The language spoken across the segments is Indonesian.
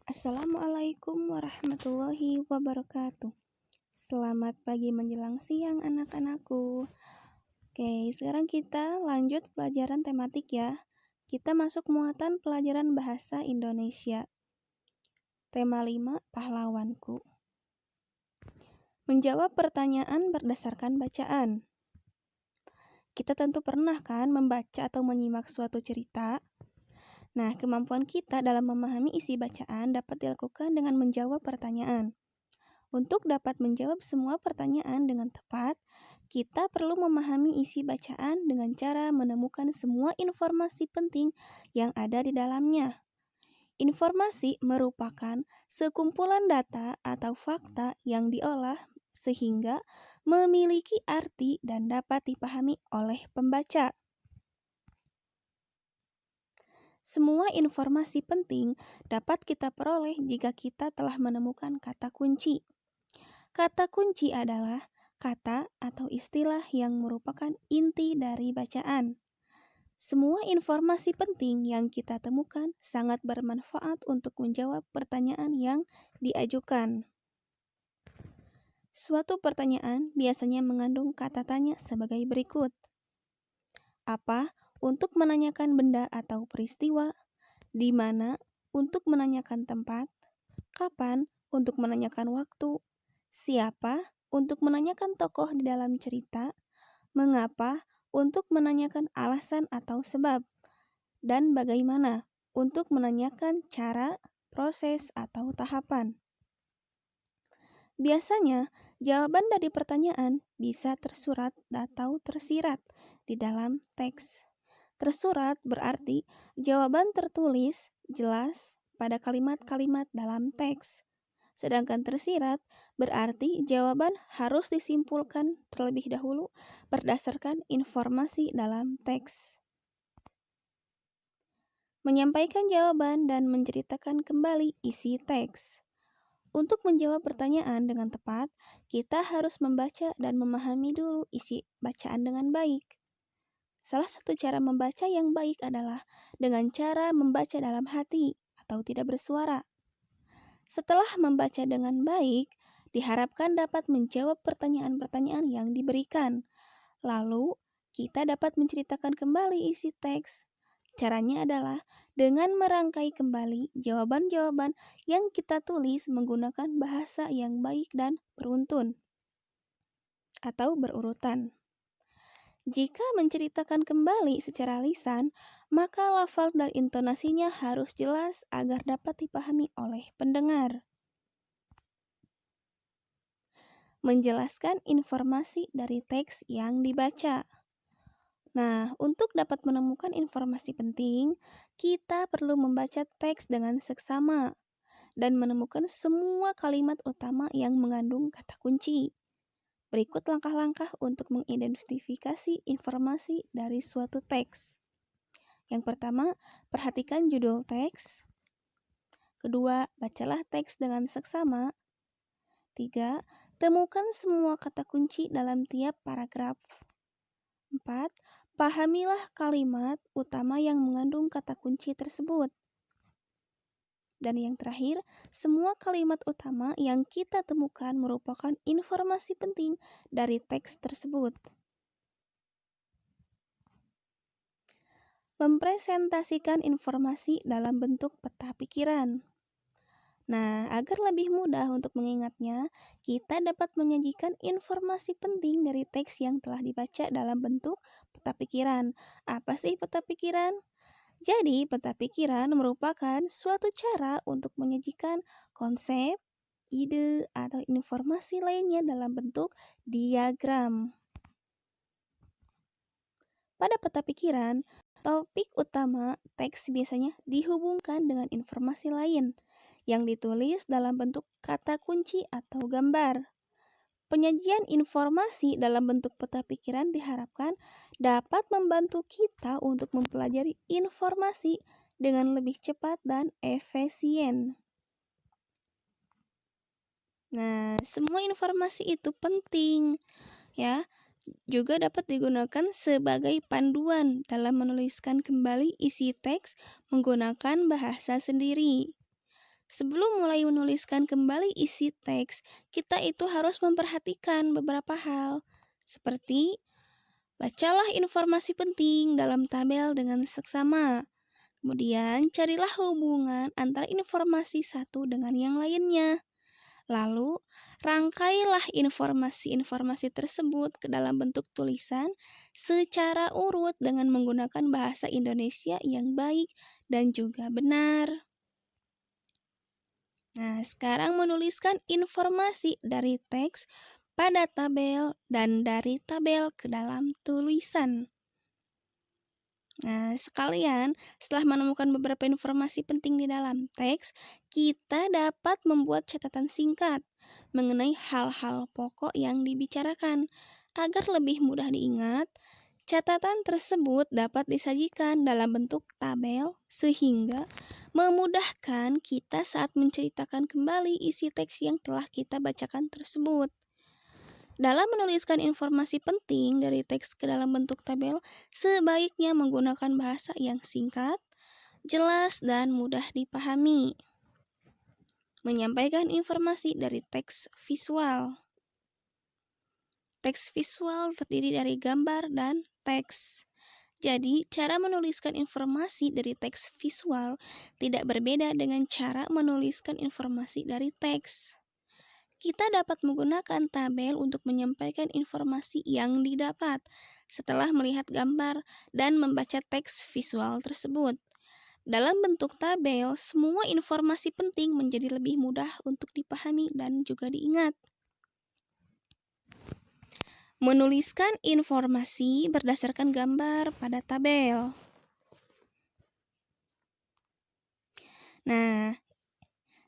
Assalamualaikum warahmatullahi wabarakatuh. Selamat pagi menjelang siang anak-anakku. Oke, sekarang kita lanjut pelajaran tematik ya. Kita masuk muatan pelajaran bahasa Indonesia. Tema 5, pahlawanku. Menjawab pertanyaan berdasarkan bacaan. Kita tentu pernah kan membaca atau menyimak suatu cerita? Nah, kemampuan kita dalam memahami isi bacaan dapat dilakukan dengan menjawab pertanyaan. Untuk dapat menjawab semua pertanyaan dengan tepat, kita perlu memahami isi bacaan dengan cara menemukan semua informasi penting yang ada di dalamnya. Informasi merupakan sekumpulan data atau fakta yang diolah sehingga memiliki arti dan dapat dipahami oleh pembaca. Semua informasi penting dapat kita peroleh jika kita telah menemukan kata kunci. Kata kunci adalah kata atau istilah yang merupakan inti dari bacaan. Semua informasi penting yang kita temukan sangat bermanfaat untuk menjawab pertanyaan yang diajukan. Suatu pertanyaan biasanya mengandung kata tanya sebagai berikut. Apa? Untuk menanyakan benda atau peristiwa. Di mana? Untuk menanyakan tempat. Kapan? Untuk menanyakan waktu. Siapa? Untuk menanyakan tokoh di dalam cerita. Mengapa? Untuk menanyakan alasan atau sebab. Dan bagaimana? Untuk menanyakan cara, proses, atau tahapan. Biasanya, jawaban dari pertanyaan bisa tersurat atau tersirat di dalam teks. Tersurat berarti jawaban tertulis jelas pada kalimat-kalimat dalam teks. Sedangkan tersirat berarti jawaban harus disimpulkan terlebih dahulu berdasarkan informasi dalam teks. Menyampaikan jawaban dan menceritakan kembali isi teks. Untuk menjawab pertanyaan dengan tepat, kita harus membaca dan memahami dulu isi bacaan dengan baik. Salah satu cara membaca yang baik adalah dengan cara membaca dalam hati atau tidak bersuara. Setelah membaca dengan baik, diharapkan dapat menjawab pertanyaan-pertanyaan yang diberikan. Lalu, kita dapat menceritakan kembali isi teks. Caranya adalah dengan merangkai kembali jawaban-jawaban yang kita tulis menggunakan bahasa yang baik dan beruntun atau berurutan. Jika menceritakan kembali secara lisan, maka lafal dan intonasinya harus jelas agar dapat dipahami oleh pendengar. Menjelaskan informasi dari teks yang dibaca. Nah, untuk dapat menemukan informasi penting, kita perlu membaca teks dengan seksama dan menemukan semua kalimat utama yang mengandung kata kunci. Berikut langkah-langkah untuk mengidentifikasi informasi dari suatu teks. Yang pertama, perhatikan judul teks. Kedua, bacalah teks dengan seksama. 3. Temukan semua kata kunci dalam tiap paragraf. 4. Pahamilah kalimat utama yang mengandung kata kunci tersebut. Dan yang terakhir, semua kalimat utama yang kita temukan merupakan informasi penting dari teks tersebut. Mempresentasikan informasi dalam bentuk peta pikiran. Nah, agar lebih mudah untuk mengingatnya, kita dapat menyajikan informasi penting dari teks yang telah dibaca dalam bentuk peta pikiran. Apa sih peta pikiran? Jadi, peta pikiran merupakan suatu cara untuk menyajikan konsep, ide, atau informasi lainnya dalam bentuk diagram. Pada peta pikiran, topik utama teks biasanya dihubungkan dengan informasi lain yang ditulis dalam bentuk kata kunci atau gambar. Penyajian informasi dalam bentuk peta pikiran diharapkan dapat membantu kita untuk mempelajari informasi dengan lebih cepat dan efisien. Nah, semua informasi itu penting, ya. Juga dapat digunakan sebagai panduan dalam menuliskan kembali isi teks menggunakan bahasa sendiri. Sebelum mulai menuliskan kembali isi teks, kita itu harus memperhatikan beberapa hal, seperti bacalah informasi penting dalam tabel dengan seksama. Kemudian, carilah hubungan antara informasi satu dengan yang lainnya. Lalu, rangkailah informasi-informasi tersebut ke dalam bentuk tulisan secara urut dengan menggunakan bahasa Indonesia yang baik dan juga benar. Nah, sekarang menuliskan informasi dari teks pada tabel dan dari tabel ke dalam tulisan. Nah, sekalian, setelah menemukan beberapa informasi penting di dalam teks, kita dapat membuat catatan singkat mengenai hal-hal pokok yang dibicarakan. Agar lebih mudah diingat, catatan tersebut dapat disajikan dalam bentuk tabel sehingga memudahkan kita saat menceritakan kembali isi teks yang telah kita bacakan tersebut. Dalam menuliskan informasi penting dari teks ke dalam bentuk tabel, sebaiknya menggunakan bahasa yang singkat, jelas, dan mudah dipahami. Menyampaikan informasi dari teks visual. Teks visual terdiri dari gambar dan teks. Jadi, cara menuliskan informasi dari teks visual tidak berbeda dengan cara menuliskan informasi dari teks. Kita dapat menggunakan tabel untuk menyampaikan informasi yang didapat setelah melihat gambar dan membaca teks visual tersebut. Dalam bentuk tabel, semua informasi penting menjadi lebih mudah untuk dipahami dan juga diingat. Menuliskan informasi berdasarkan gambar pada tabel. Nah,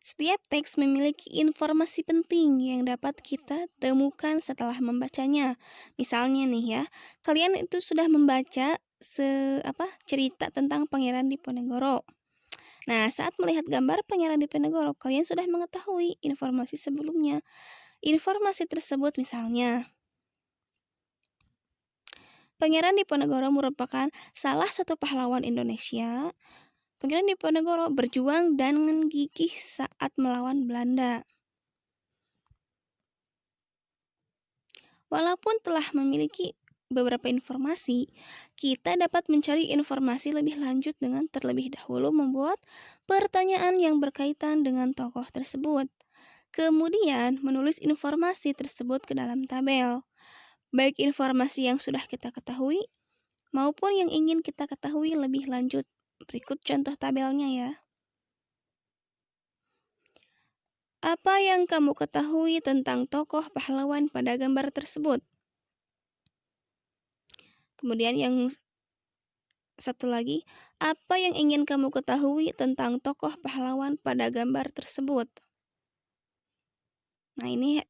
setiap teks memiliki informasi penting yang dapat kita temukan setelah membacanya. Misalnya nih ya, kalian itu sudah membaca cerita tentang Pangeran Diponegoro. Nah, saat melihat gambar Pangeran Diponegoro, kalian sudah mengetahui informasi sebelumnya. Informasi tersebut misalnya, Pangeran Diponegoro merupakan salah satu pahlawan Indonesia. Pangeran Diponegoro berjuang dengan gigih saat melawan Belanda. Walaupun telah memiliki beberapa informasi, kita dapat mencari informasi lebih lanjut dengan terlebih dahulu membuat pertanyaan yang berkaitan dengan tokoh tersebut. Kemudian, menulis informasi tersebut ke dalam tabel. Baik informasi yang sudah kita ketahui maupun yang ingin kita ketahui lebih lanjut. Berikut contoh tabelnya ya. Apa yang kamu ketahui tentang tokoh pahlawan pada gambar tersebut? Kemudian yang satu lagi, apa yang ingin kamu ketahui tentang tokoh pahlawan pada gambar tersebut? Nah, ini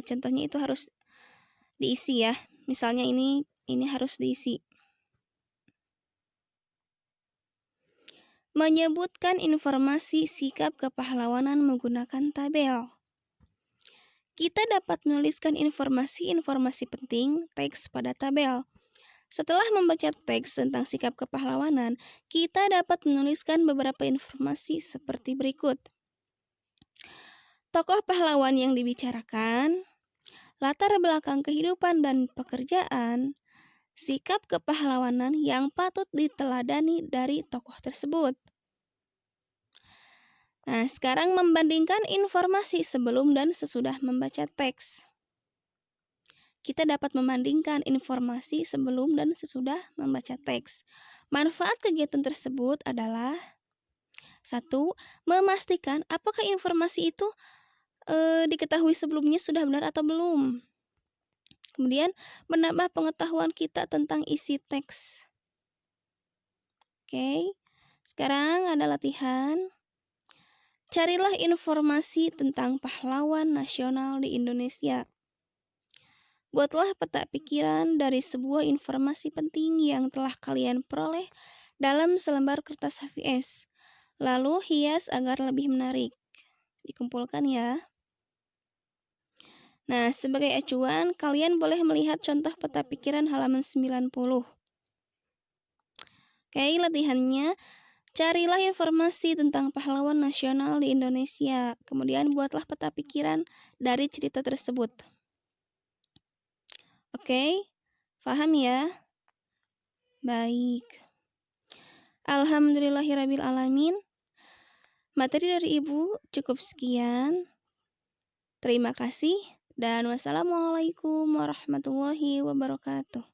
contohnya itu harus diisi ya. Misalnya ini harus diisi. Menyebutkan informasi sikap kepahlawanan menggunakan tabel. Kita dapat menuliskan informasi-informasi penting teks pada tabel. Setelah membaca teks tentang sikap kepahlawanan, kita dapat menuliskan beberapa informasi seperti berikut. Tokoh pahlawan yang dibicarakan, latar belakang kehidupan dan pekerjaan, sikap kepahlawanan yang patut diteladani dari tokoh tersebut. Nah, sekarang membandingkan informasi sebelum dan sesudah membaca teks. Kita dapat membandingkan informasi sebelum dan sesudah membaca teks. Manfaat kegiatan tersebut adalah 1. Memastikan apakah informasi itu diketahui sebelumnya sudah benar atau belum. Kemudian, menambah pengetahuan kita tentang isi teks. Oke, sekarang ada latihan. Carilah informasi tentang pahlawan nasional di Indonesia. Buatlah peta pikiran dari sebuah informasi penting yang telah kalian peroleh dalam selembar kertas HVS. Lalu hias agar lebih menarik. Dikumpulkan ya. Nah, sebagai acuan, kalian boleh melihat contoh peta pikiran halaman 90. Oke, latihannya. Carilah informasi tentang pahlawan nasional di Indonesia, kemudian buatlah peta pikiran dari cerita tersebut. Oke, paham ya? Baik. Alhamdulillahirrabbilalamin. Materi dari Ibu cukup sekian. Terima kasih dan wassalamualaikum warahmatullahi wabarakatuh.